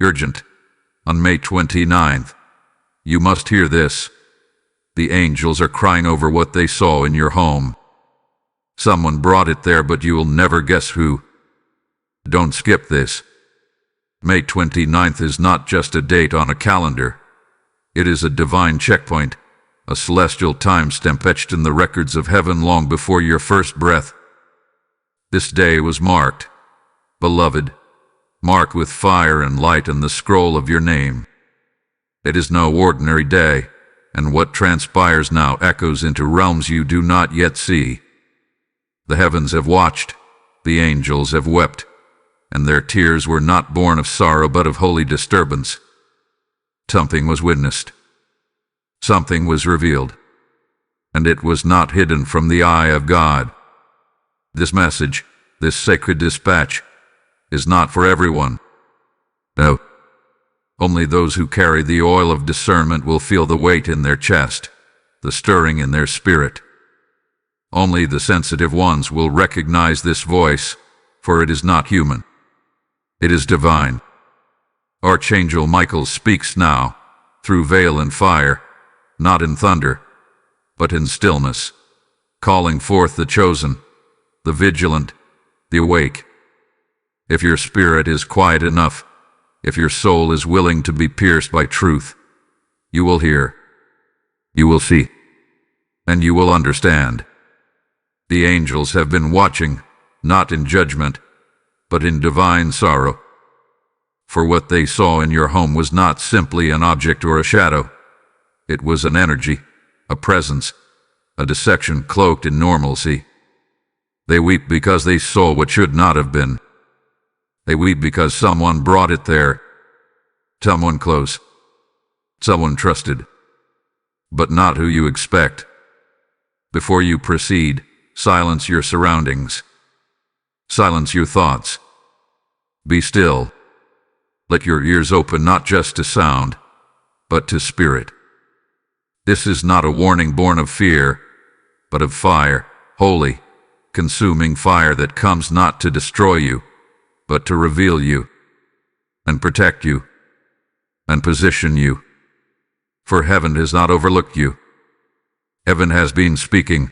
Urgent. On May 29th. You must hear this. The angels are crying over what they saw in your home. Someone brought it there, but you will never guess who. Don't skip this. May 29th is not just a date on a calendar. It is a divine checkpoint, a celestial timestamp etched in the records of heaven long before your first breath. This day was marked, beloved, marked with fire and light and the scroll of your name. It is no ordinary day, and what transpires now echoes into realms you do not yet see. The heavens have watched, the angels have wept, and their tears were not born of sorrow but of holy disturbance. Something was witnessed. Something was revealed. And it was not hidden from the eye of God. This message, this sacred dispatch, is not for everyone. No. Only those who carry the oil of discernment will feel the weight in their chest, the stirring in their spirit. Only the sensitive ones will recognize this voice, for it is not human. It is divine. Archangel Michael speaks now, through veil and fire, not in thunder, but in stillness, calling forth the chosen, the vigilant, the awake. If your spirit is quiet enough, if your soul is willing to be pierced by truth, you will hear, you will see, and you will understand. The angels have been watching, not in judgment, but in divine sorrow. For what they saw in your home was not simply an object or a shadow. It was an energy, a presence, a dissection cloaked in normalcy. They weep because they saw what should not have been. They weep because someone brought it there. Someone close. Someone trusted. But not who you expect. Before you proceed, silence your surroundings. Silence your thoughts. Be still. Let your ears open not just to sound, but to spirit. This is not a warning born of fear, but of fire, holy, consuming fire that comes not to destroy you, but to reveal you, and protect you, and position you. For heaven has not overlooked you. Heaven has been speaking.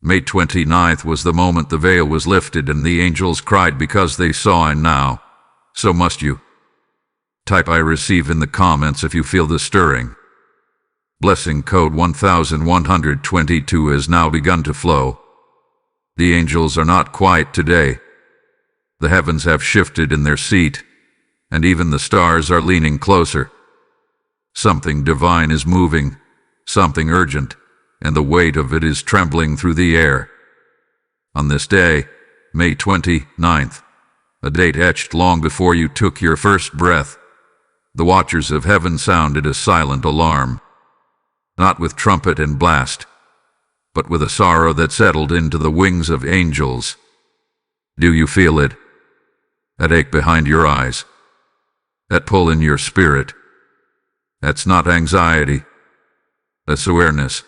May 29th was the moment the veil was lifted and the angels cried because they saw, and now, so must you. Type I receive in the comments if you feel the stirring. Blessing code 1122 has now begun to flow. The angels are not quiet today. The heavens have shifted in their seat, and even the stars are leaning closer. Something divine is moving, something urgent, and the weight of it is trembling through the air. On this day, May 29th, a date etched long before you took your first breath, the watchers of heaven sounded a silent alarm, not with trumpet and blast, but with a sorrow that settled into the wings of angels. Do you feel it? That ache behind your eyes? That pull in your spirit? That's not anxiety. That's awareness.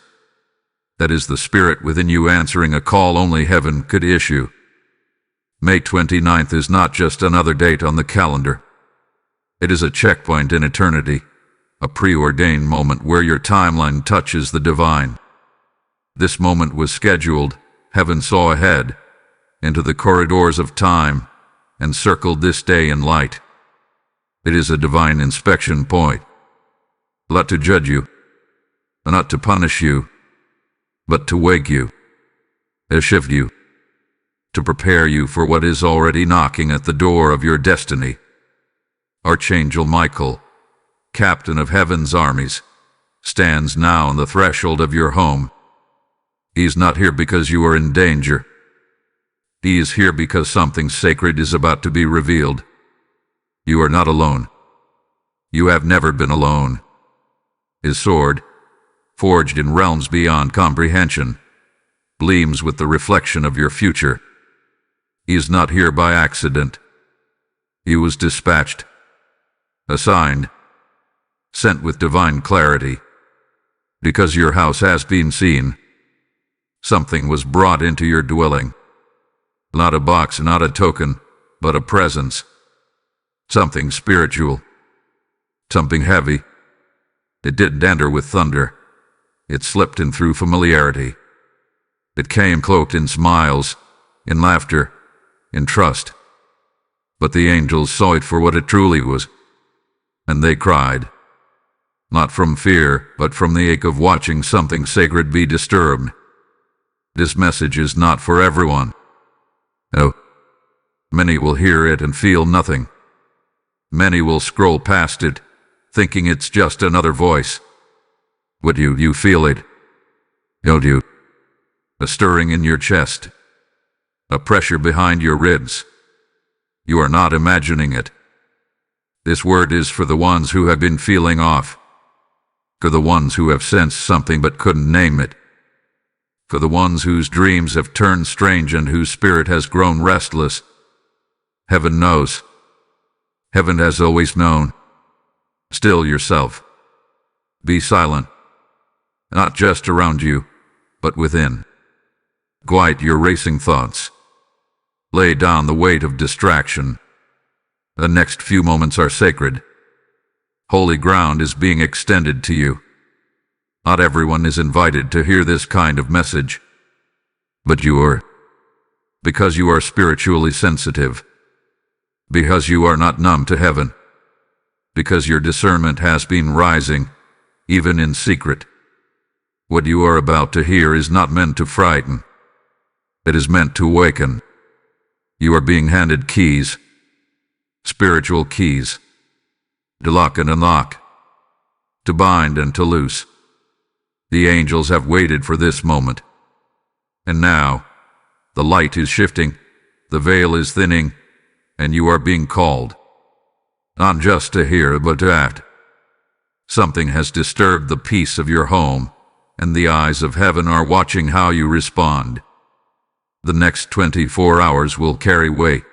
That is the spirit within you answering a call only heaven could issue. May 29th is not just another date on the calendar. It is a checkpoint in eternity, a preordained moment where your timeline touches the divine. This moment was scheduled, heaven saw ahead, into the corridors of time, and circled this day in light. It is a divine inspection point. Not to judge you, not to punish you, but to wake you, to shift you, to prepare you for what is already knocking at the door of your destiny. Archangel Michael, captain of heaven's armies, stands now on the threshold of your home. He is not here because you are in danger. He is here because something sacred is about to be revealed. You are not alone. You have never been alone. His sword, forged in realms beyond comprehension, gleams with the reflection of your future. He is not here by accident. He was dispatched, assigned, sent with divine clarity. Because your house has been seen, something was brought into your dwelling. Not a box, not a token, but a presence. Something spiritual. Something heavy. It didn't enter with thunder. It slipped in through familiarity. It came cloaked in smiles, in laughter, in trust. But the angels saw it for what it truly was, and they cried. Not from fear, but from the ache of watching something sacred be disturbed. This message is not for everyone. No. Many will hear it and feel nothing. Many will scroll past it, thinking it's just another voice. But you feel it. Don't you? A stirring in your chest. A pressure behind your ribs. You are not imagining it. This word is for the ones who have been feeling off. For the ones who have sensed something but couldn't name it. For the ones whose dreams have turned strange and whose spirit has grown restless. Heaven knows. Heaven has always known. Still yourself. Be silent. Not just around you, but within. Quiet your racing thoughts. Lay down the weight of distraction. The next few moments are sacred. Holy ground is being extended to you. Not everyone is invited to hear this kind of message. But you are. Because you are spiritually sensitive. Because you are not numb to heaven. Because your discernment has been rising, even in secret. What you are about to hear is not meant to frighten. It is meant to awaken. You are being handed keys. Spiritual keys. To lock and unlock. To bind and to loose. The angels have waited for this moment. And now, the light is shifting, the veil is thinning, and you are being called. Not just to hear, but to act. Something has disturbed the peace of your home, and the eyes of heaven are watching how you respond. The next 24 hours will carry weight.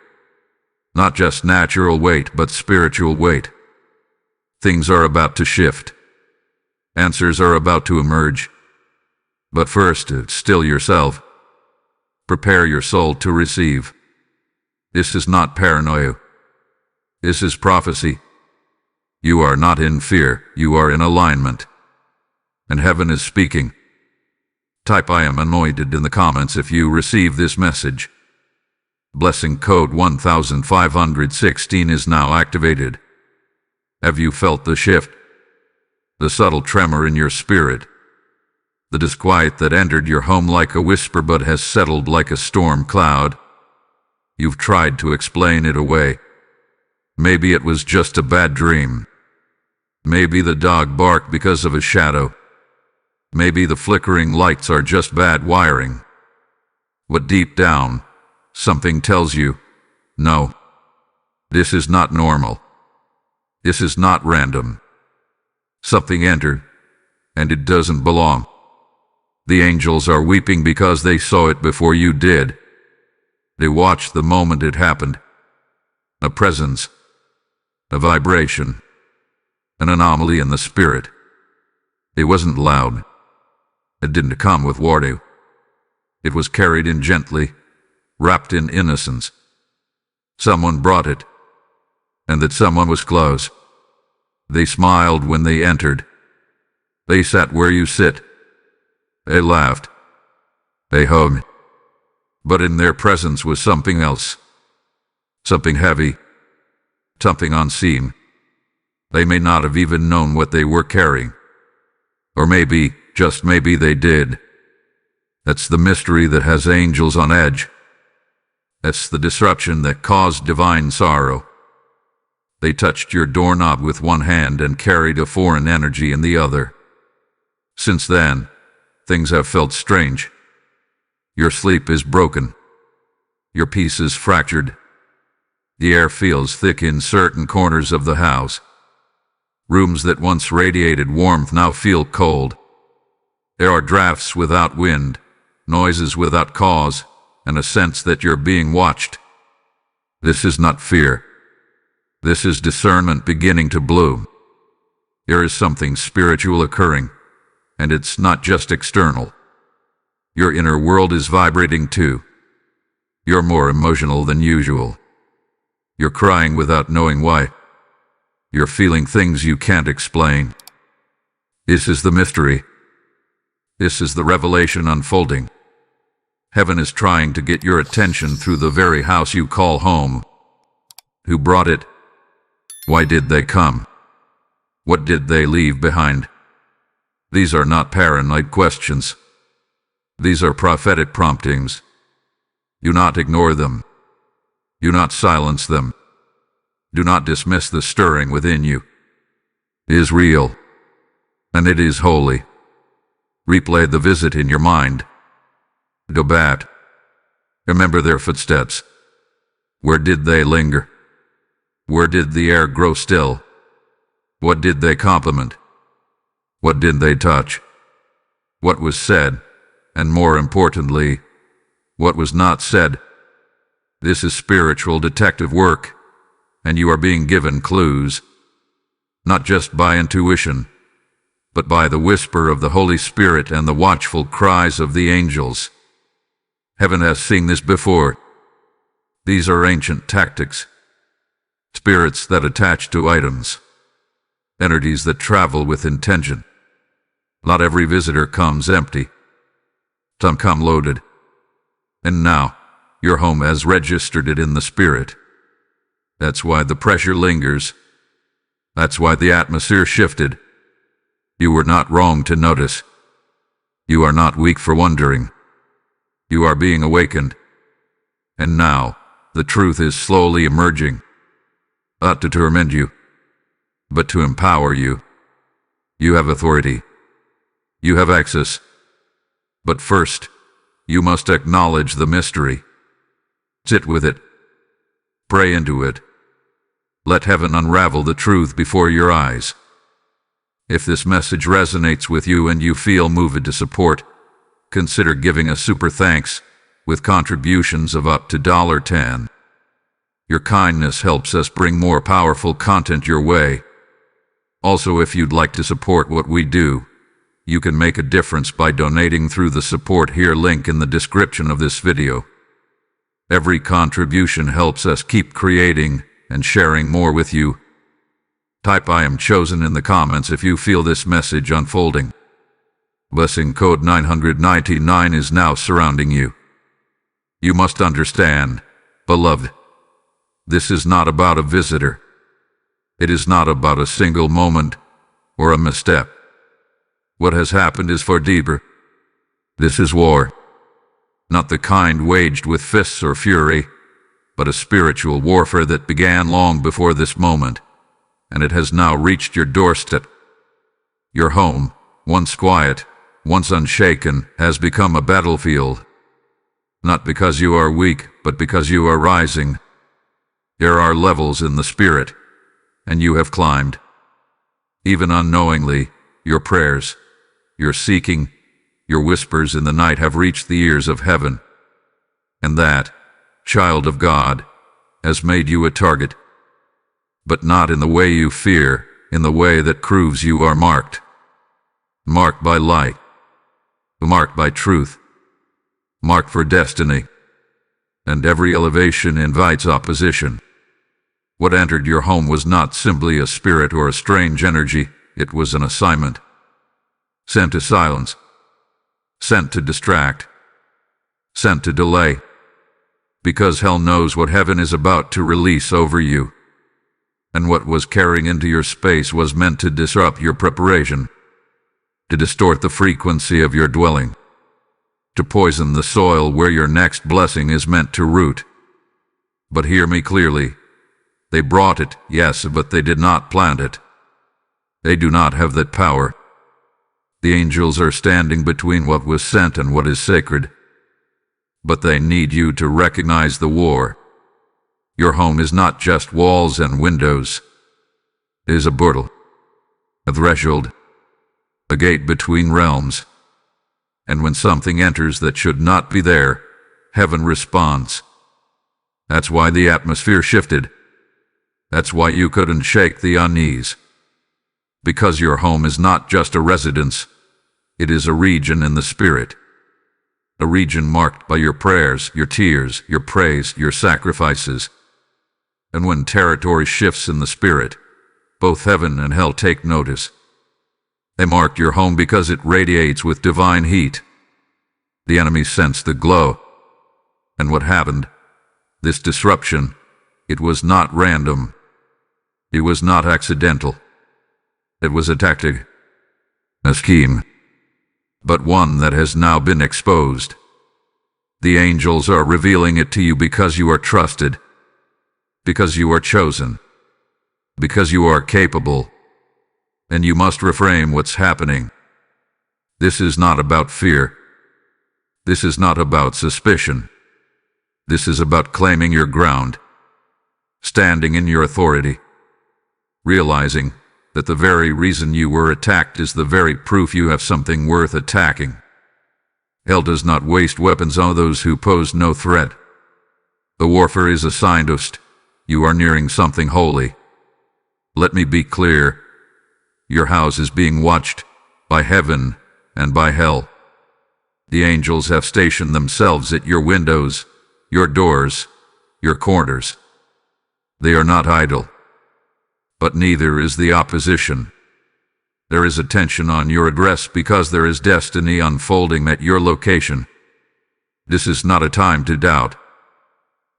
Not just natural weight, but spiritual weight. Things are about to shift. Answers are about to emerge. But first, still yourself. Prepare your soul to receive. This is not paranoia. This is prophecy. You are not in fear, you are in alignment. And heaven is speaking. Type I am anointed in the comments if you receive this message. Blessing code 1516 is now activated. Have you felt the shift? The subtle tremor in your spirit. The disquiet that entered your home like a whisper but has settled like a storm cloud. You've tried to explain it away. Maybe it was just a bad dream. Maybe the dog barked because of a shadow. Maybe the flickering lights are just bad wiring. But deep down, something tells you, no, this is not normal. This is not random. Something entered, and it doesn't belong. The angels are weeping because they saw it before you did. They watched the moment it happened. A presence, a vibration, an anomaly in the spirit. It wasn't loud. It didn't come with warning. It was carried in gently, wrapped in innocence. Someone brought it, and that someone was close. They smiled when they entered. They sat where you sit. They laughed. They hugged. But in their presence was something else. Something heavy. Something unseen. They may not have even known what they were carrying. Or maybe, just maybe they did. That's the mystery that has angels on edge. That's the disruption that caused divine sorrow. They touched your doorknob with one hand and carried a foreign energy in the other. Since then, things have felt strange. Your sleep is broken. Your peace is fractured. The air feels thick in certain corners of the house. Rooms that once radiated warmth now feel cold. There are drafts without wind, noises without cause, and a sense that you're being watched. This is not fear. This is discernment beginning to bloom. There is something spiritual occurring, and it's not just external. Your inner world is vibrating too. You're more emotional than usual. You're crying without knowing why. You're feeling things you can't explain. This is the mystery. This is the revelation unfolding. Heaven is trying to get your attention through the very house you call home. Who brought it? Why did they come? What did they leave behind? These are not paranoid questions. These are prophetic promptings. Do not ignore them. Do not silence them. Do not dismiss the stirring within you. It is real, and it is holy. Replay the visit in your mind. Go back. Remember their footsteps. Where did they linger? Where did the air grow still? What did they compliment? What did they touch? What was said, and more importantly, what was not said? This is spiritual detective work, and you are being given clues, not just by intuition, but by the whisper of the Holy Spirit and the watchful cries of the angels. Heaven has seen this before. These are ancient tactics, spirits that attach to items, entities that travel with intention. Not every visitor comes empty. Some come loaded. And now, your home has registered it in the spirit. That's why the pressure lingers. That's why the atmosphere shifted. You were not wrong to notice. You are not weak for wondering. You are being awakened. And now, the truth is slowly emerging. Not to torment you, but to empower you. You have authority. You have access. But first, you must acknowledge the mystery. Sit with it. Pray into it. Let heaven unravel the truth before your eyes. If this message resonates with you and you feel moved to support, consider giving a super thanks with contributions of up to $10. Your kindness helps us bring more powerful content your way. Also, if you'd like to support what we do, you can make a difference by donating through the Support Here link in the description of this video. Every contribution helps us keep creating and sharing more with you. Type "I am chosen" in the comments if you feel this message unfolding. Blessing code 999 is now surrounding you. You must understand, beloved, this is not about a visitor. It is not about a single moment or a misstep. What has happened is far deeper. This is war. Not the kind waged with fists or fury, but a spiritual warfare that began long before this moment, and it has now reached your doorstep. Your home, once quiet, once unshaken, has become a battlefield. Not because you are weak, but because you are rising. There are levels in the spirit, and you have climbed. Even unknowingly, your prayers, your seeking, your whispers in the night have reached the ears of heaven. And that, child of God, has made you a target. But not in the way you fear, in the way that proves you are marked. Marked by light. Marked by truth. Marked for destiny. And every elevation invites opposition. What entered your home was not simply a spirit or a strange energy, it was an assignment. Sent to silence. Sent to distract. Sent to delay. Because hell knows what heaven is about to release over you. And what was carrying into your space was meant to disrupt your preparation, to distort the frequency of your dwelling, to poison the soil where your next blessing is meant to root. But hear me clearly. They brought it, yes, but they did not plant it. They do not have that power. The angels are standing between what was sent and what is sacred. But they need you to recognize the war. Your home is not just walls and windows. It is a portal, a threshold, a gate between realms. And when something enters that should not be there, heaven responds. That's why the atmosphere shifted. That's why you couldn't shake the unease. Because your home is not just a residence, it is a region in the spirit. A region marked by your prayers, your tears, your praise, your sacrifices. And when territory shifts in the spirit, both heaven and hell take notice. They marked your home because it radiates with divine heat. The enemy sensed the glow. And what happened? This disruption, it was not random. It was not accidental. It was a tactic, a scheme, but one that has now been exposed. The angels are revealing it to you because you are trusted, because you are chosen, because you are capable, and you must reframe what's happening. This is not about fear. This is not about suspicion. This is about claiming your ground, standing in your authority, realizing that the very reason you were attacked is the very proof you have something worth attacking. Hell does not waste weapons on those who pose no threat. The warfare is a signpost. You are nearing something holy. Let me be clear. Your house is being watched by heaven and by hell. The angels have stationed themselves at your windows, your doors, your corners. They are not idle. But neither is the opposition. There is attention on your address because there is destiny unfolding at your location. This is not a time to doubt.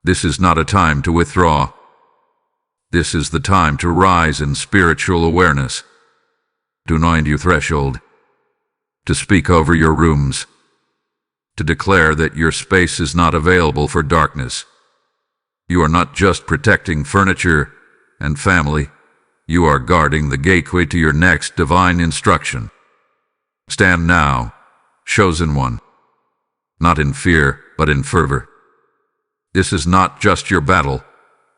This is not a time to withdraw. This is the time to rise in spiritual awareness, to anoint your threshold, to speak over your rooms, to declare that your space is not available for darkness. You are not just protecting furniture and family. You are guarding the gateway to your next divine instruction. Stand now, chosen one, not in fear, but in fervor. This is not just your battle.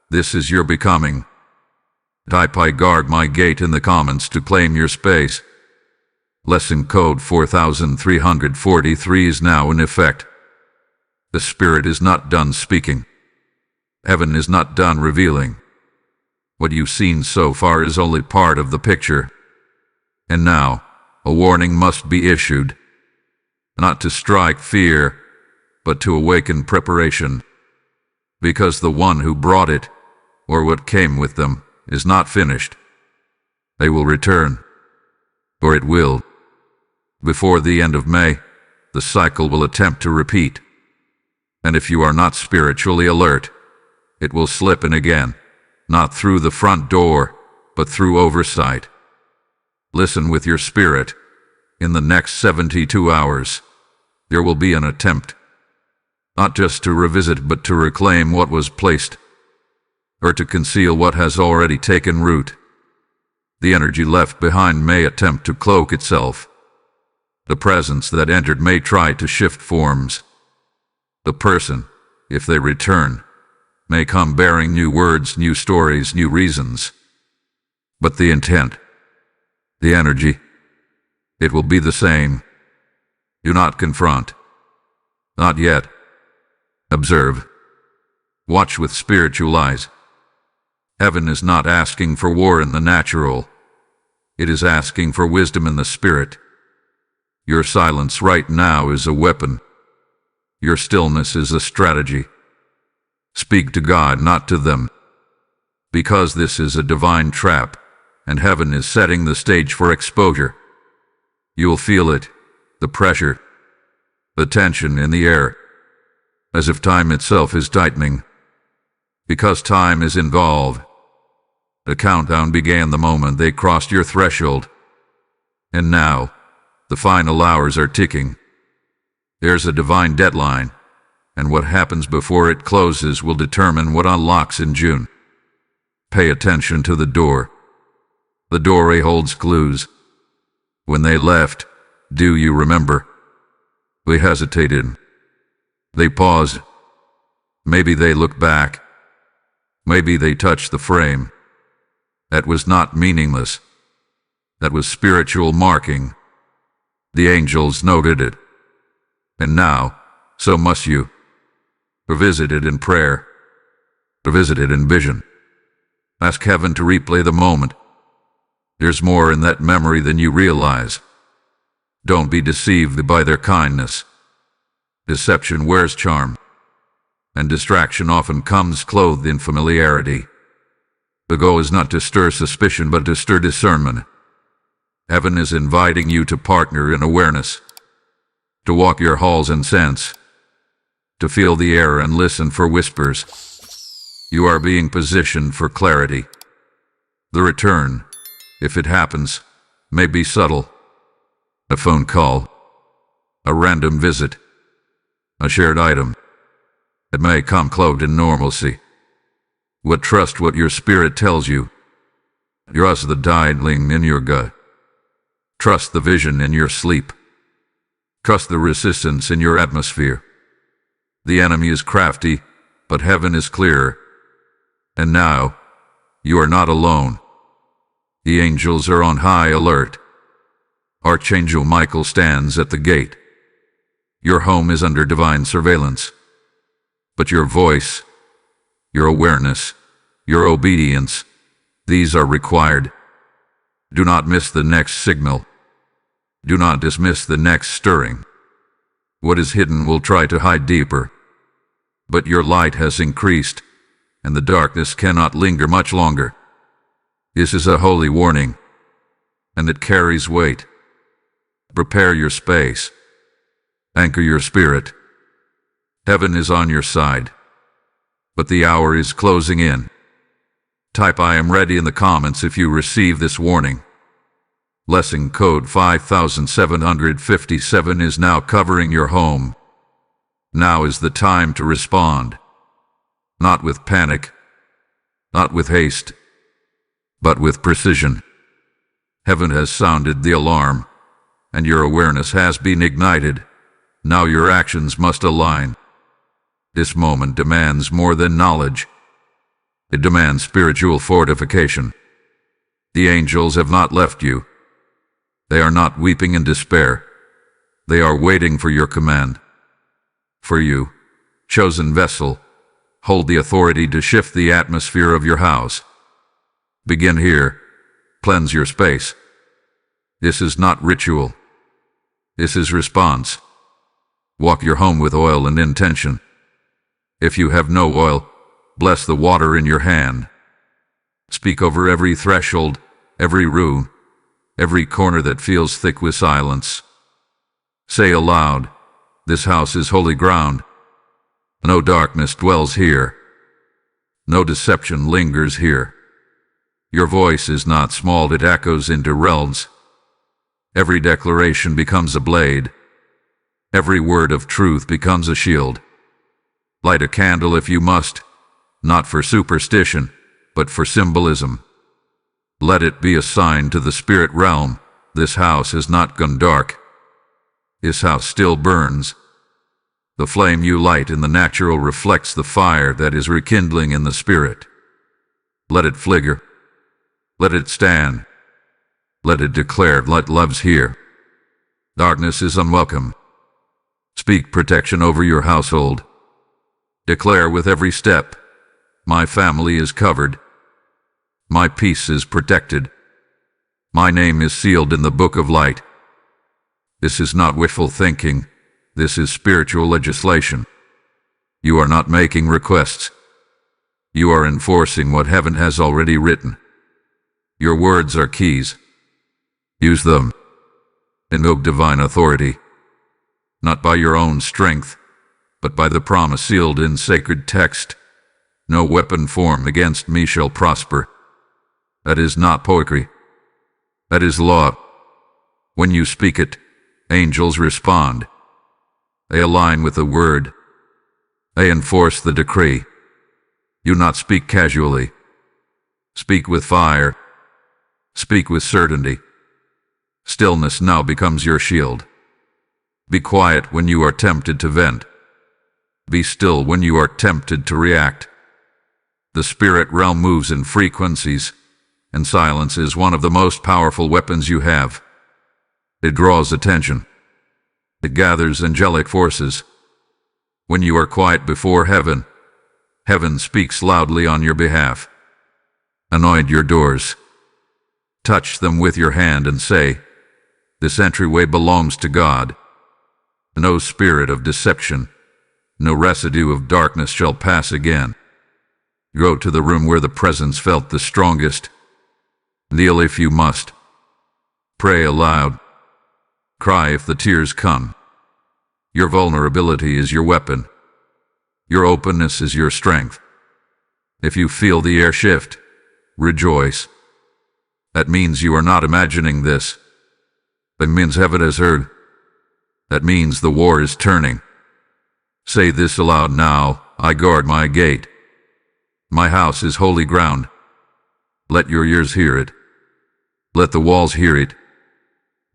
This is your becoming. Type "I guard my gate" in the comments to claim your space. Lesson code 4343 is now in effect. The Spirit is not done speaking. Heaven is not done revealing. What you've seen so far is only part of the picture. And now, a warning must be issued. Not to strike fear, but to awaken preparation. Because the one who brought it, or what came with them, is not finished. They will return. Or it will. Before the end of May, the cycle will attempt to repeat. And if you are not spiritually alert, it will slip in again. Not through the front door, but through oversight. Listen with your spirit. In the next 72 hours, there will be an attempt, not just to revisit but to reclaim what was placed, or to conceal what has already taken root. The energy left behind may attempt to cloak itself. The presence that entered may try to shift forms. The person, if they return, may come bearing new words, new stories, new reasons. But the intent, the energy, it will be the same. Do not confront. Not yet. Observe. Watch with spiritual eyes. Heaven is not asking for war in the natural. It is asking for wisdom in the spirit. Your silence right now is a weapon. Your stillness is a strategy. Speak to God, not to them. Because this is a divine trap, and heaven is setting the stage for exposure. You will feel it, the pressure, the tension in the air, as if time itself is tightening. Because time is involved. The countdown began the moment they crossed your threshold. And now, the final hours are ticking. There's a divine deadline, and what happens before it closes will determine what unlocks in June. Pay attention to the door. The doorway holds clues. When they left, do you remember? They hesitated. They paused. Maybe they looked back. Maybe they touched the frame. That was not meaningless. That was spiritual marking. The angels noted it. And now, so must you. Revisit it in prayer. Revisit it in vision. Ask heaven to replay the moment. There's more in that memory than you realize. Don't be deceived by their kindness. Deception wears charm, and distraction often comes clothed in familiarity. The goal is not to stir suspicion, but to stir discernment. Heaven is inviting you to partner in awareness, to walk your halls and sense, to feel the air and listen for whispers. You are being positioned for clarity. The return, if it happens, may be subtle. A phone call, a random visit, a shared item. It may come cloaked in normalcy. Trust what your spirit tells you. Trust the dialing in your gut. Trust the vision in your sleep. Trust the resistance in your atmosphere. The enemy is crafty, but heaven is clearer. And now, you are not alone. The angels are on high alert. Archangel Michael stands at the gate. Your home is under divine surveillance. But your voice, your awareness, your obedience, these are required. Do not miss the next signal. Do not dismiss the next stirring. What is hidden will try to hide deeper. But your light has increased, and the darkness cannot linger much longer. This is a holy warning, and it carries weight. Prepare your space. Anchor your spirit. Heaven is on your side. But the hour is closing in. Type "I am ready" in the comments if you receive this warning. Lesson code 5757 is now covering your home. Now is the time to respond. Not with panic, not with haste, but with precision. Heaven has sounded the alarm, and your awareness has been ignited. Now your actions must align. This moment demands more than knowledge. It demands spiritual fortification. The angels have not left you. They are not weeping in despair. They are waiting for your command. For you, chosen vessel, hold the authority to shift the atmosphere of your house. Begin here. Cleanse your space. This is not ritual. This is response. Walk your home with oil and intention. If you have no oil, bless the water in your hand. Speak over every threshold, every room, every corner that feels thick with silence. Say aloud, "This house is holy ground. No darkness dwells here. No deception lingers here." Your voice is not small, it echoes into realms. Every declaration becomes a blade. Every word of truth becomes a shield. Light a candle if you must, not for superstition, but for symbolism. Let it be a sign to the spirit realm, this house has not gone dark. This house still burns. The flame you light in the natural reflects the fire that is rekindling in the spirit. Let it flicker. Let it stand. Let it declare, "Light loves here." Darkness is unwelcome. Speak protection over your household. Declare with every step, "My family is covered. My peace is protected. My name is sealed in the book of light." This is not wishful thinking. This is spiritual legislation. You are not making requests. You are enforcing what heaven has already written. Your words are keys. Use them. Invoke divine authority. Not by your own strength, but by the promise sealed in sacred text. No weapon formed against me shall prosper. That is not poetry. That is law. When you speak it, angels respond. They align with the word. They enforce the decree. You not speak casually. Speak with fire. Speak with certainty. Stillness now becomes your shield. Be quiet when you are tempted to vent. Be still when you are tempted to react. The spirit realm moves in frequencies, and silence is one of the most powerful weapons you have. It draws attention. It gathers angelic forces. When you are quiet before heaven, heaven speaks loudly on your behalf. Anoint your doors. Touch them with your hand and say, "This entryway belongs to God." No spirit of deception, no residue of darkness shall pass again. Go to the room where the presence felt the strongest. Kneel if you must. Pray aloud. Cry if the tears come. Your vulnerability is your weapon. Your openness is your strength. If you feel the air shift, rejoice. That means you are not imagining this. That means heaven has heard. That means the war is turning. Say this aloud now: I guard my gate. My house is holy ground. Let your ears hear it. Let the walls hear it.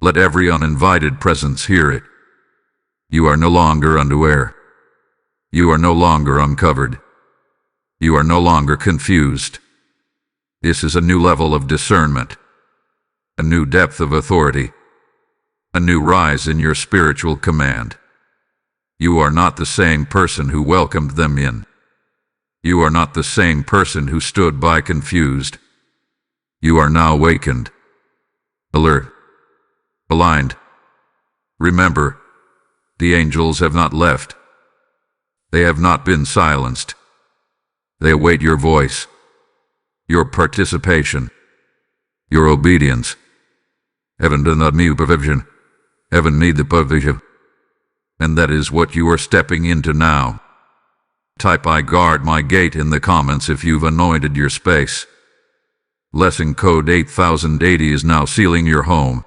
Let every uninvited presence hear it. You are no longer unaware. You are no longer uncovered. You are no longer confused. This is a new level of discernment, a new depth of authority, a new rise in your spiritual command. You are not the same person who welcomed them in. You are not the same person who stood by confused. You are now awakened, alert, aligned. Remember, the angels have not left. They have not been silenced. They await your voice, your participation, your obedience. Heaven does not need provision. Heaven needs the provision. And that is what you are stepping into now. Type "I guard my gate" in the comments if you've anointed your space. Lesson code 8080 is now sealing your home.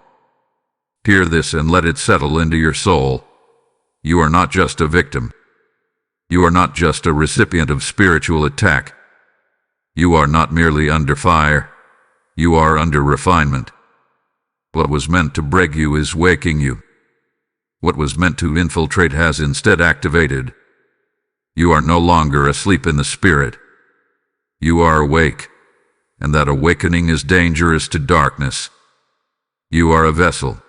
Hear this and let it settle into your soul. You are not just a victim. You are not just a recipient of spiritual attack. You are not merely under fire. You are under refinement. What was meant to break you is waking you. What was meant to infiltrate has instead activated. You are no longer asleep in the spirit. You are awake, and that awakening is dangerous to darkness. You are a vessel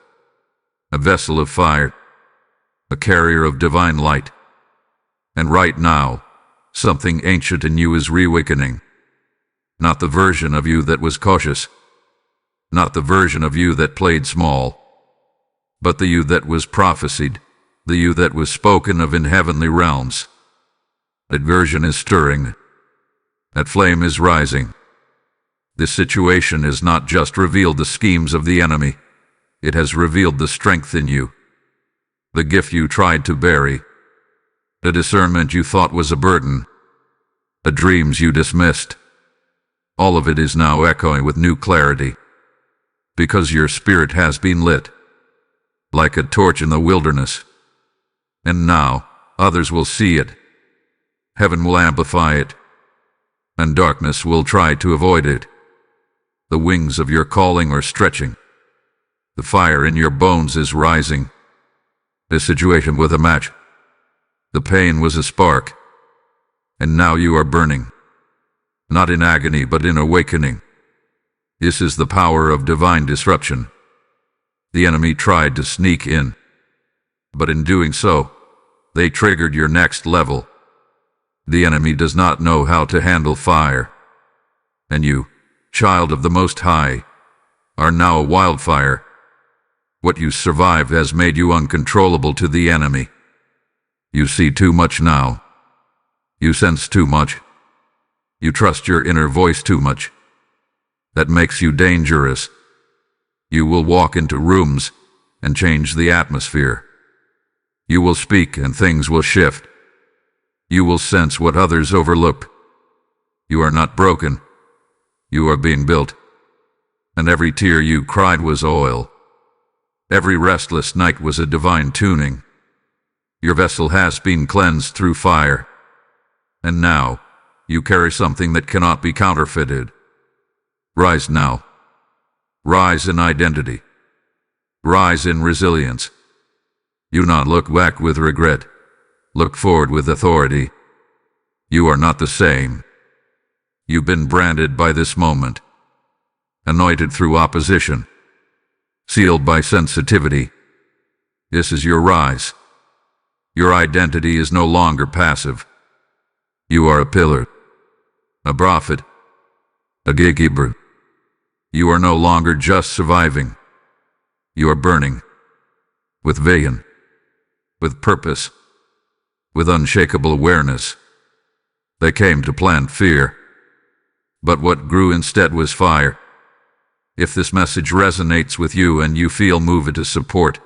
of fire, a carrier of divine light. And right now, something ancient in you is reawakening. Not the version of you that was cautious, not the version of you that played small, but the you that was prophesied, the you that was spoken of in heavenly realms. That version is stirring. That flame is rising. This situation has not just revealed the schemes of the enemy. It has revealed the strength in you, the gift you tried to bury, the discernment you thought was a burden, the dreams you dismissed. All of it is now echoing with new clarity, because your spirit has been lit, like a torch in the wilderness. And now, others will see it. Heaven will amplify it, and darkness will try to avoid it. The wings of your calling are stretching. The fire in your bones is rising. The situation was a match. The pain was a spark. And now you are burning. Not in agony, but in awakening. This is the power of divine disruption. The enemy tried to sneak in, but in doing so, they triggered your next level. The enemy does not know how to handle fire. And you, child of the Most High, are now a wildfire. What you survived has made you uncontrollable to the enemy. You see too much now. You sense too much. You trust your inner voice too much. That makes you dangerous. You will walk into rooms and change the atmosphere. You will speak and things will shift. You will sense what others overlook. You are not broken. You are being built. And every tear you cried was oil. Every restless night was a divine tuning. Your vessel has been cleansed through fire. And now, you carry something that cannot be counterfeited. Rise now. Rise in identity. Rise in resilience. Do not look back with regret. Look forward with authority. You are not the same. You've been branded by this moment, anointed through opposition, sealed by sensitivity. This is your rise. Your identity is no longer passive. You are a pillar, a prophet, a gatekeeper. You are no longer just surviving. You are burning, with vision, with purpose, with unshakable awareness. They came to plant fear. But what grew instead was fire. If this message resonates with you and you feel moved to support,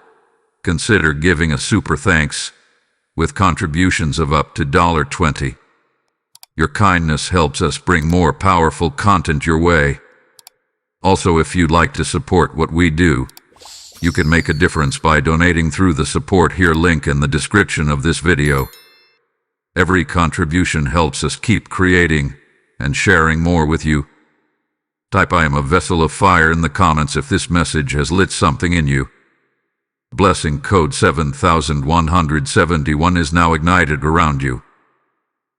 consider giving a super thanks with contributions of up to $20. Your kindness helps us bring more powerful content your way. Also, if you'd like to support what we do, you can make a difference by donating through the Support Here link in the description of this video. Every contribution helps us keep creating and sharing more with you. Type "I am a vessel of fire" in the comments if this message has lit something in you. Blessing code 7171 is now ignited around you.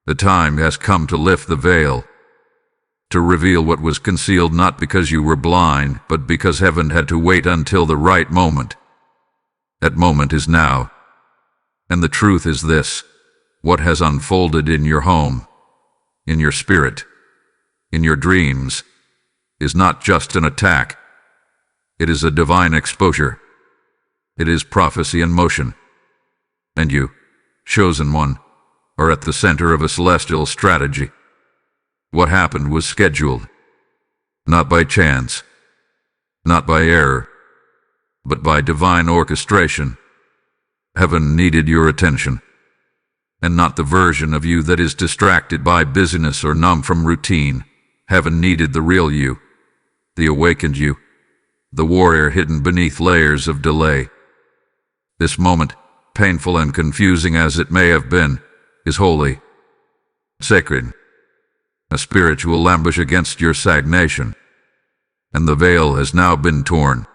The time has come to lift the veil, to reveal what was concealed, not because you were blind, but because heaven had to wait until the right moment. That moment is now. And the truth is this: what has unfolded in your home, in your spirit, in your dreams, is not just an attack. It is a divine exposure. It is prophecy in motion. And you, chosen one, are at the center of a celestial strategy. What happened was scheduled, not by chance, not by error, but by divine orchestration. Heaven needed your attention, and not the version of you that is distracted by busyness or numb from routine. Heaven needed the real you, the awakened you, the warrior hidden beneath layers of delay. This moment, painful and confusing as it may have been, is holy, sacred, a spiritual ambush against your stagnation. And the veil has now been torn.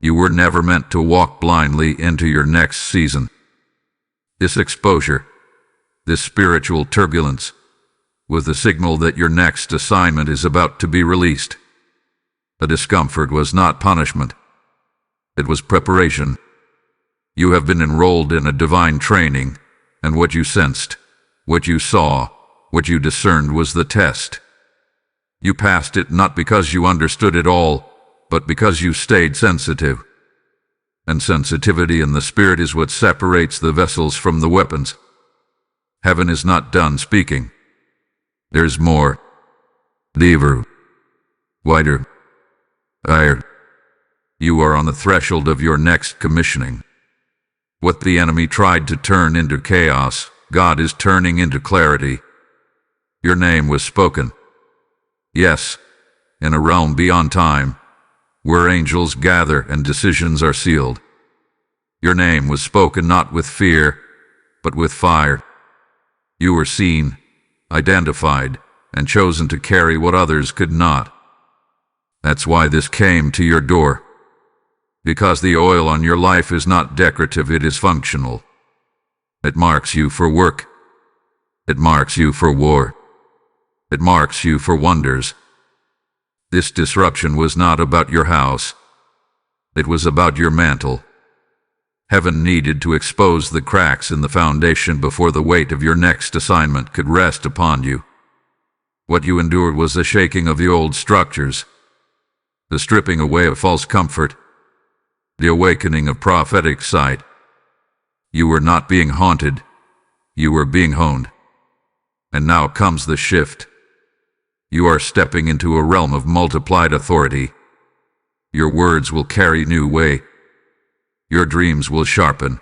You were never meant to walk blindly into your next season. This exposure, this spiritual turbulence, was the signal that your next assignment is about to be released. The discomfort was not punishment. It was preparation. You have been enrolled in a divine training, and what you sensed, what you saw, what you discerned was the test. You passed it not because you understood it all, but because you stayed sensitive. And sensitivity in the spirit is what separates the vessels from the weapons. Heaven is not done speaking. There's more. Deeper. Wider. Higher. You are on the threshold of your next commissioning. What the enemy tried to turn into chaos, God is turning into clarity. Your name was spoken. Yes, in a realm beyond time, where angels gather and decisions are sealed. Your name was spoken not with fear, but with fire. You were seen, identified, and chosen to carry what others could not. That's why this came to your door. Because the oil on your life is not decorative, it is functional. It marks you for work. It marks you for war. It marks you for wonders. This disruption was not about your house. It was about your mantle. Heaven needed to expose the cracks in the foundation before the weight of your next assignment could rest upon you. What you endured was the shaking of the old structures, the stripping away of false comfort, the awakening of prophetic sight. You were not being haunted. You were being honed. And now comes the shift. You are stepping into a realm of multiplied authority. Your words will carry new weight. Your dreams will sharpen.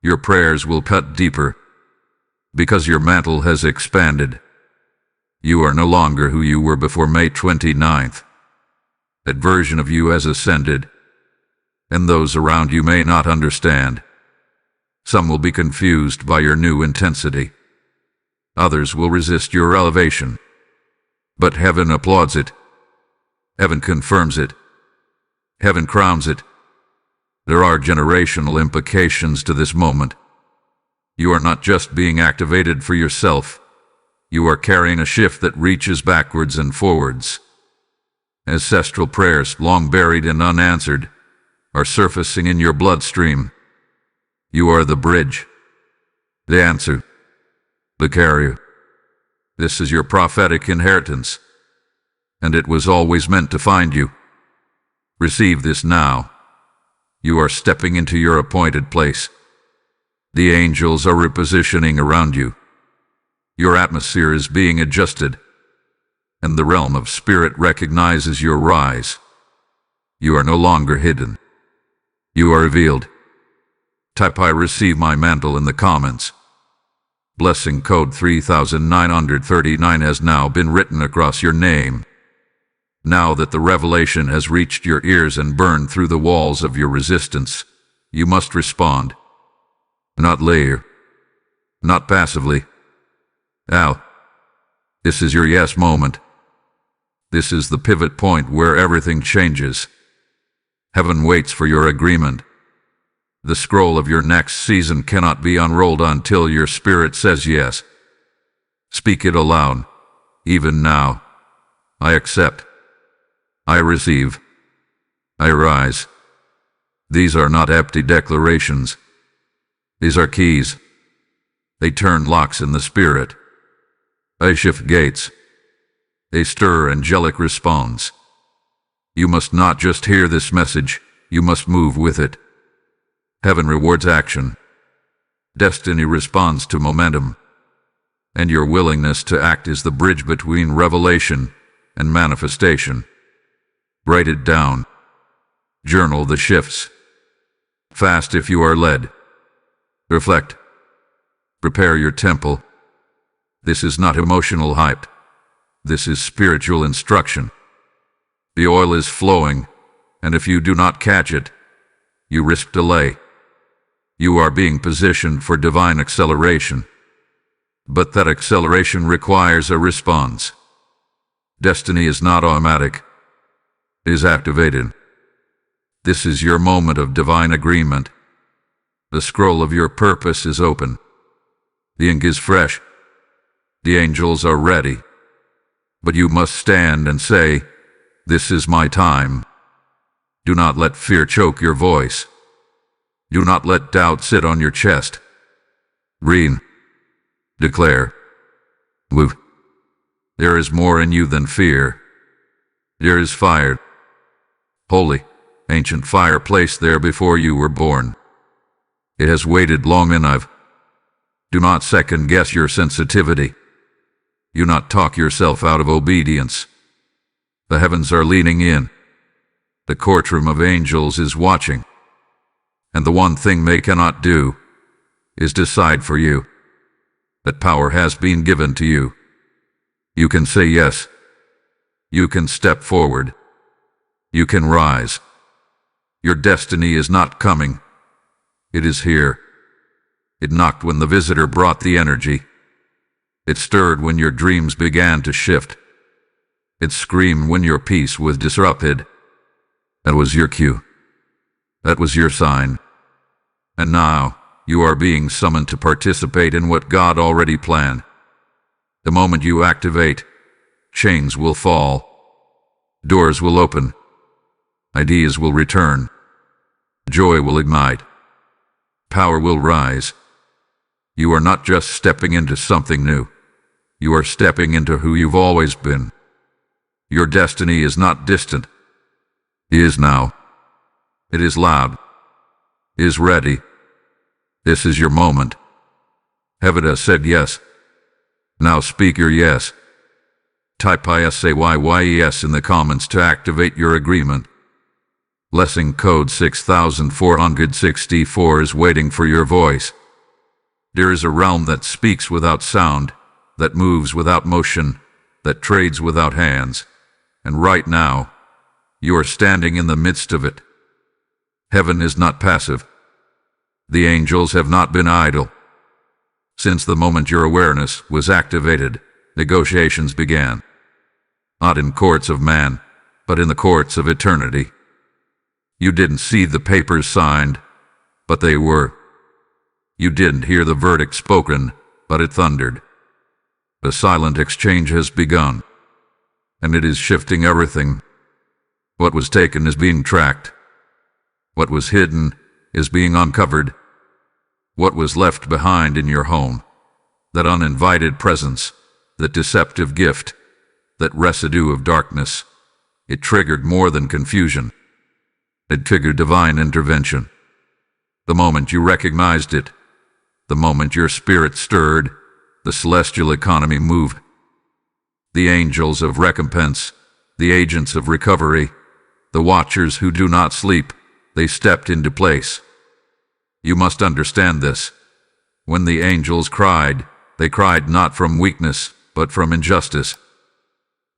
Your prayers will cut deeper. Because your mantle has expanded. You are no longer who you were before May 29th. That version of you has ascended. And those around you may not understand. Some will be confused by your new intensity. Others will resist your elevation. But heaven applauds it. Heaven confirms it. Heaven crowns it. There are generational implications to this moment. You are not just being activated for yourself. You are carrying a shift that reaches backwards and forwards. Ancestral prayers, long buried and unanswered, are surfacing in your bloodstream. You are the bridge, the answer, the carrier. This is your prophetic inheritance, and it was always meant to find you. Receive this now. You are stepping into your appointed place. The angels are repositioning around you. Your atmosphere is being adjusted. and the realm of spirit recognizes your rise. You are no longer hidden. You are revealed. Type "I receive my mantle" in the comments. Blessing code 3939 has now been written across your name. Now that the revelation has reached your ears and burned through the walls of your resistance, you must respond. Not later. Not passively. Now. This is your yes moment. This is the pivot point where everything changes. Heaven waits for your agreement. The scroll of your next season cannot be unrolled until your spirit says yes. Speak it aloud. Even now. I accept. I receive. I rise. These are not empty declarations. These are keys. They turn locks in the spirit. They shift gates. They stir angelic response. You must not just hear this message, you must move with it. Heaven rewards action. Destiny responds to momentum. And your willingness to act is the bridge between revelation and manifestation. Write it down. Journal the shifts. Fast if you are led. Reflect. Prepare your temple. This is not emotional hype. This is spiritual instruction. The oil is flowing, and if you do not catch it, you risk delay. You are being positioned for divine acceleration. But that acceleration requires a response. Destiny is not automatic. It is activated. This is your moment of divine agreement. The scroll of your purpose is open. The ink is fresh. The angels are ready. But you must stand and say, "This is my time." Do not let fear choke your voice. Do not let doubt sit on your chest. Read. Declare. Move. There is more in you than fear. There is fire. Holy, ancient fire placed there before you were born. It has waited long enough. Do not second-guess your sensitivity. Do not talk yourself out of obedience. The heavens are leaning in. The courtroom of angels is watching. And the one thing they cannot do is decide for you. That power has been given to you. You can say yes. You can step forward. You can rise. Your destiny is not coming. It is here. It knocked when the visitor brought the energy. It stirred when your dreams began to shift. It screamed when your peace was disrupted. That was your cue. That was your sign. And now, you are being summoned to participate in what God already planned. The moment you activate, chains will fall. Doors will open. Ideas will return. Joy will ignite. Power will rise. You are not just stepping into something new. You are stepping into who you've always been. Your destiny is not distant. It is now. It is loud. It is ready. This is your moment. Heaven has said yes. Now speak your yes. Type ISAYYES in the comments to activate your agreement. Blessing code 6464 is waiting for your voice. There is a realm that speaks without sound, that moves without motion, that trades without hands. And right now, you are standing in the midst of it. Heaven is not passive. The angels have not been idle. Since the moment your awareness was activated, negotiations began. Not in courts of man, but in the courts of eternity. You didn't see the papers signed, but they were. You didn't hear the verdict spoken, but it thundered. The silent exchange has begun, and it is shifting everything. What was taken is being tracked. What was hidden is being uncovered. What was left behind in your home, that uninvited presence, that deceptive gift, that residue of darkness, it triggered more than confusion. It triggered divine intervention. The moment you recognized it, the moment your spirit stirred, the celestial economy moved. the angels of recompense, the agents of recovery, the watchers who do not sleep, they stepped into place. You must understand this. When the angels cried, they cried not from weakness, but from injustice.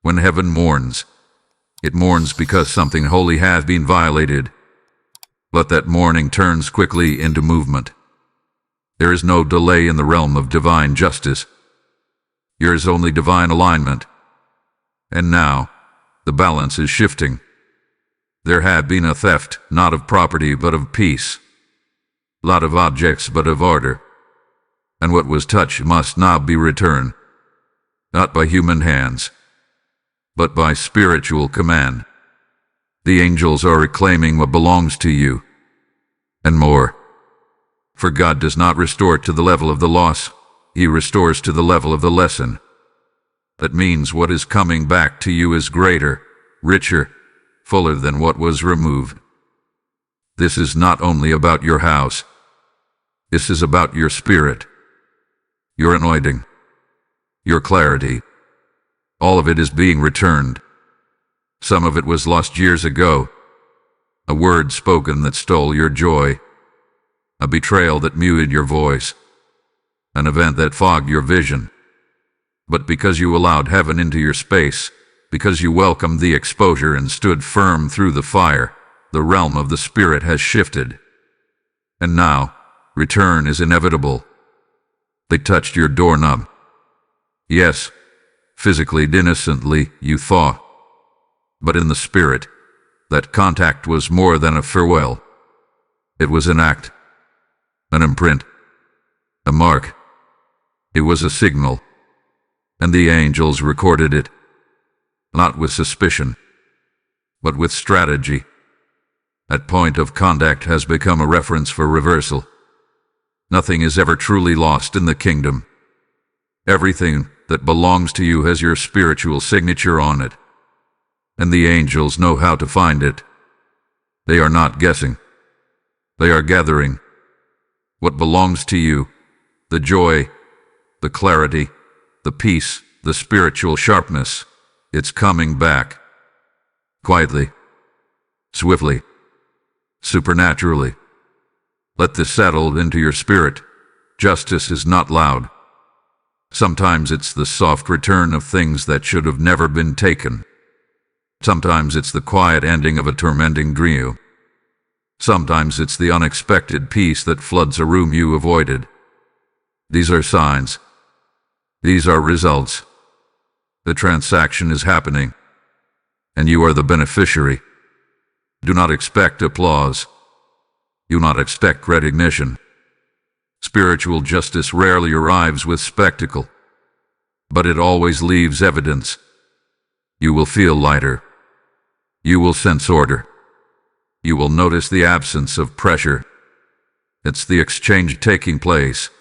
When heaven mourns, it mourns because something holy has been violated. But that mourning turns quickly into movement. There is no delay in the realm of divine justice. There is only divine alignment. And now, the balance is shifting. There had been a theft, not of property but of peace. Not of objects but of order. And what was touched must now be returned. Not by human hands, but by spiritual command. The angels are reclaiming what belongs to you, and more. For God does not restore to the level of the loss, He restores to the level of the lesson. That means what is coming back to you is greater, richer, fuller than what was removed. This is not only about your house. This is about your spirit, your anointing, your clarity. All of it is being returned. Some of it was lost years ago. A word spoken that stole your joy. A betrayal that muted your voice. An event that fogged your vision. But because you allowed heaven into your space, because you welcomed the exposure and stood firm through the fire, the realm of the Spirit has shifted. And now, return is inevitable. They touched your doorknob. Yes, physically, innocently, you thought. But in the spirit, that contact was more than a farewell. It was an act, an imprint, a mark. It was a signal. And the angels recorded it. Not with suspicion, but with strategy. That point of contact has become a reference for reversal. Nothing is ever truly lost in the kingdom. Everything that belongs to you has your spiritual signature on it. And the angels know how to find it. They are not guessing. They are gathering. What belongs to you, the joy, the clarity, the peace, the spiritual sharpness, it's coming back. Quietly, swiftly, supernaturally. Let this settle into your spirit. Justice is not loud. Sometimes it's the soft return of things that should have never been taken. Sometimes it's the quiet ending of a tormenting dream. Sometimes it's the unexpected peace that floods a room you avoided. These are signs. These are results. The transaction is happening, and you are the beneficiary. Do not expect applause. Do not expect recognition. Spiritual justice rarely arrives with spectacle, but it always leaves evidence. You will feel lighter. You will sense order. You will notice the absence of pressure. It's the exchange taking place.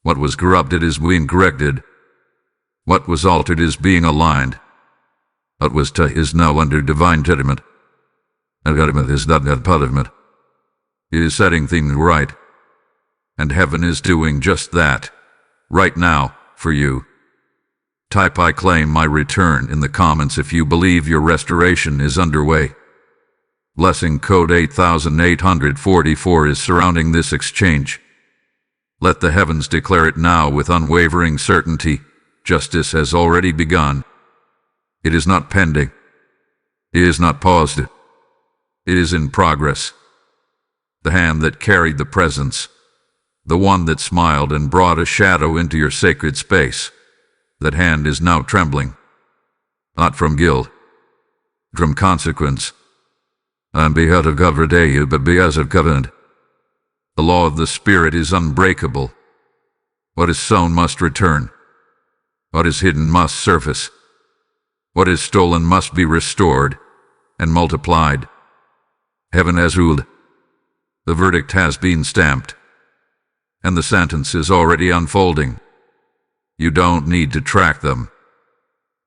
What was corrupted is being corrected. What was altered is being aligned. What was is now under divine judgment. And judgment is not that punishment. It is setting things right. And heaven is doing just that, right now, for you. Type "I claim my return" in the comments if you believe your restoration is underway. Blessing code 8844 is surrounding this exchange. Let the heavens declare it now with unwavering certainty. Justice has already begun. It is not pending. It is not paused. It is in progress. The hand that carried the presence, the one that smiled and brought a shadow into your sacred space, that hand is now trembling. Not from guilt, from consequence. And because of covenant, but because of covenant. The law of the Spirit is unbreakable. What is sown must return. What is hidden must surface. What is stolen must be restored and multiplied. Heaven has ruled. The verdict has been stamped. And the sentence is already unfolding. You don't need to track them.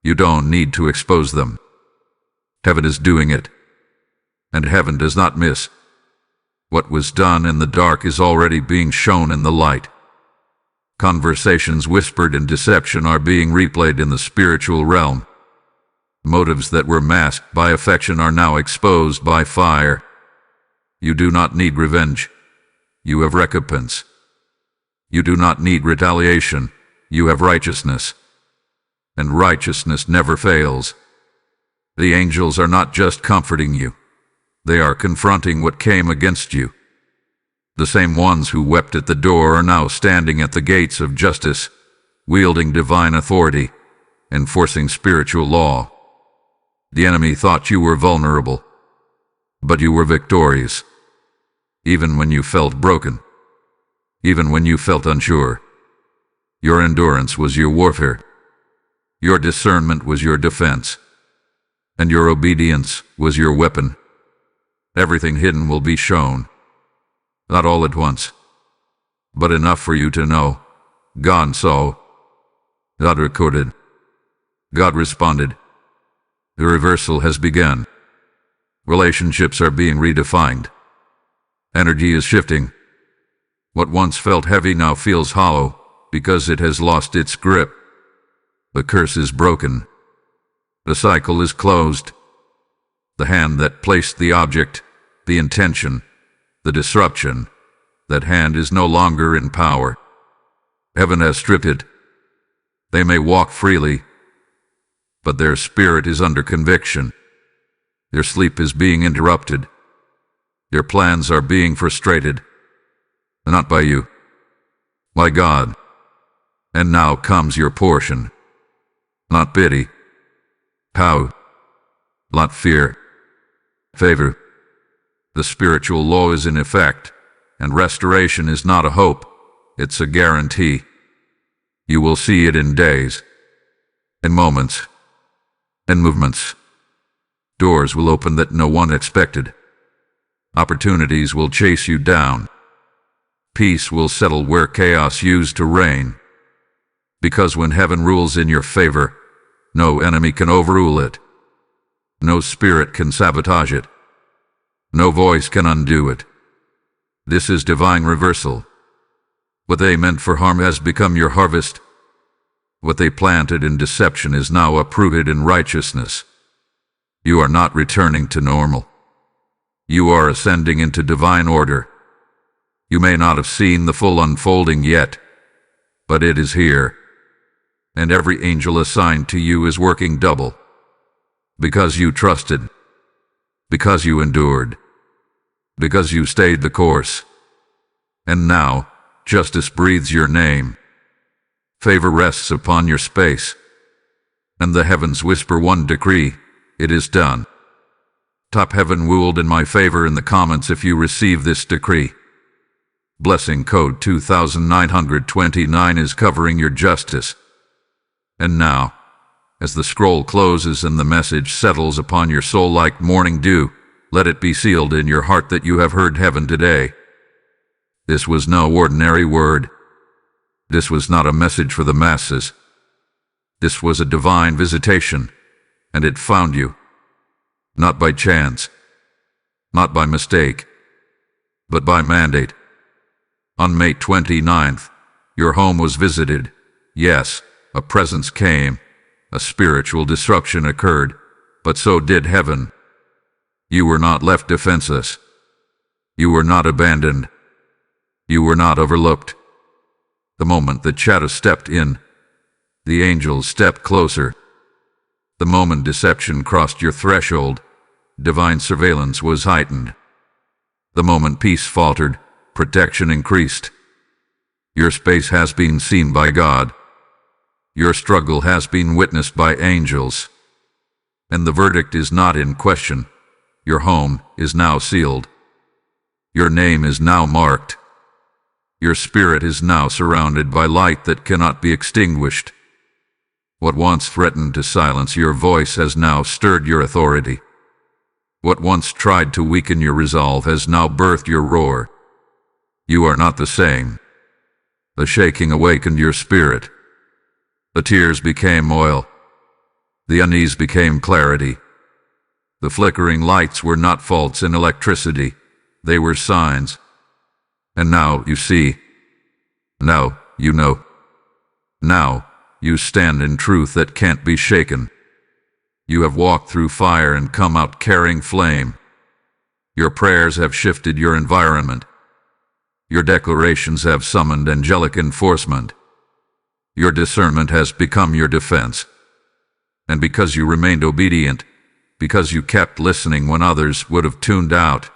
You don't need to expose them. Heaven is doing it. And heaven does not miss. What was done in the dark is already being shown in the light. Conversations whispered in deception are being replayed in the spiritual realm. Motives that were masked by affection are now exposed by fire. You do not need revenge. You have recompense. You do not need retaliation. You have righteousness. And righteousness never fails. The angels are not just comforting you. They are confronting what came against you. The same ones who wept at the door are now standing at the gates of justice, wielding divine authority, enforcing spiritual law. The enemy thought you were vulnerable, but you were victorious. Even when you felt broken, even when you felt unsure, your endurance was your warfare. Your discernment was your defense, and your obedience was your weapon. Everything hidden will be shown, not all at once, but enough for you to know. God saw, God recorded, God responded. The reversal has begun. Relationships are being redefined. Energy is shifting. What once felt heavy now feels hollow because it has lost its grip. The curse is broken. The cycle is closed. The hand that placed the object, the intention, the disruption, that hand is no longer in power. Heaven has stripped it. They may walk freely, but their spirit is under conviction. Their sleep is being interrupted. Their plans are being frustrated. Not by you, by God. And now comes your portion. Not pity, power, not fear, favor. The spiritual law is in effect, and restoration is not a hope, it's a guarantee. You will see it in days, in moments, in movements. Doors will open that no one expected. Opportunities will chase you down. Peace will settle where chaos used to reign. Because when heaven rules in your favor, no enemy can overrule it. No spirit can sabotage it. No voice can undo it. This is divine reversal. What they meant for harm has become your harvest. What they planted in deception is now uprooted in righteousness. You are not returning to normal. You are ascending into divine order. You may not have seen the full unfolding yet, but it is here. And every angel assigned to you is working double. Because you trusted. Because you endured. Because you stayed the course. And now, justice breathes your name. Favor rests upon your space. And the heavens whisper one decree, it is done. Top heaven ruled in my favor in the comments if you receive this decree. Blessing code 2929 is covering your justice. And now, as the scroll closes and the message settles upon your soul like morning dew, let it be sealed in your heart that you have heard heaven today. This was no ordinary word. This was not a message for the masses. This was a divine visitation, and it found you. Not by chance, not by mistake, but by mandate. On May 29th, your home was visited. Yes, a presence came. A spiritual disruption occurred, but so did heaven. You were not left defenseless. You were not abandoned. You were not overlooked. The moment the shadow stepped in, the angels stepped closer. The moment deception crossed your threshold, divine surveillance was heightened. The moment peace faltered, protection increased. Your space has been seen by God. Your struggle has been witnessed by angels. And the verdict is not in question. Your home is now sealed. Your name is now marked. Your spirit is now surrounded by light that cannot be extinguished. What once threatened to silence your voice has now stirred your authority. What once tried to weaken your resolve has now birthed your roar. You are not the same. The shaking awakened your spirit. The tears became oil. The unease became clarity. The flickering lights were not faults in electricity. They were signs. And now you see. Now you know. Now, you stand in truth that can't be shaken. You have walked through fire and come out carrying flame. Your prayers have shifted your environment. Your declarations have summoned angelic enforcement. Your discernment has become your defense. And because you remained obedient, because you kept listening when others would have tuned out,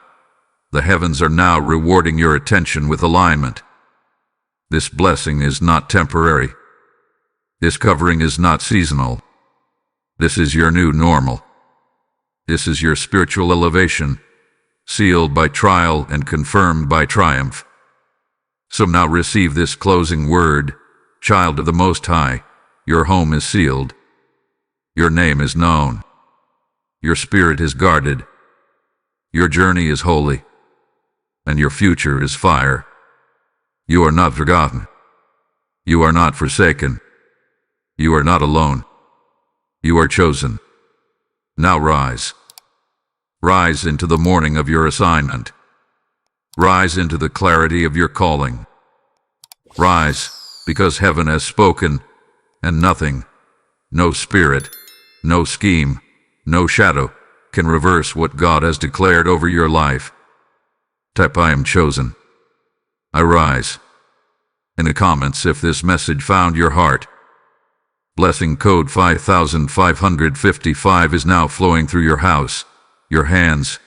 the heavens are now rewarding your attention with alignment. This blessing is not temporary. This covering is not seasonal. This is your new normal. This is your spiritual elevation, sealed by trial and confirmed by triumph. So now receive this closing word, child of the Most High. Your home is sealed. Your name is known. Your spirit is guarded. Your journey is holy. And your future is fire. You are not forgotten. You are not forsaken. You are not alone. You are chosen. Now rise. Rise into the morning of your assignment. Rise into the clarity of your calling. Rise, because heaven has spoken, and nothing, no spirit, no scheme, no shadow, can reverse what God has declared over your life. Type I am chosen. I rise. In the comments if this message found your heart. Blessing code 5555 is now flowing through your house, your hands,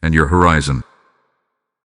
and your horizon.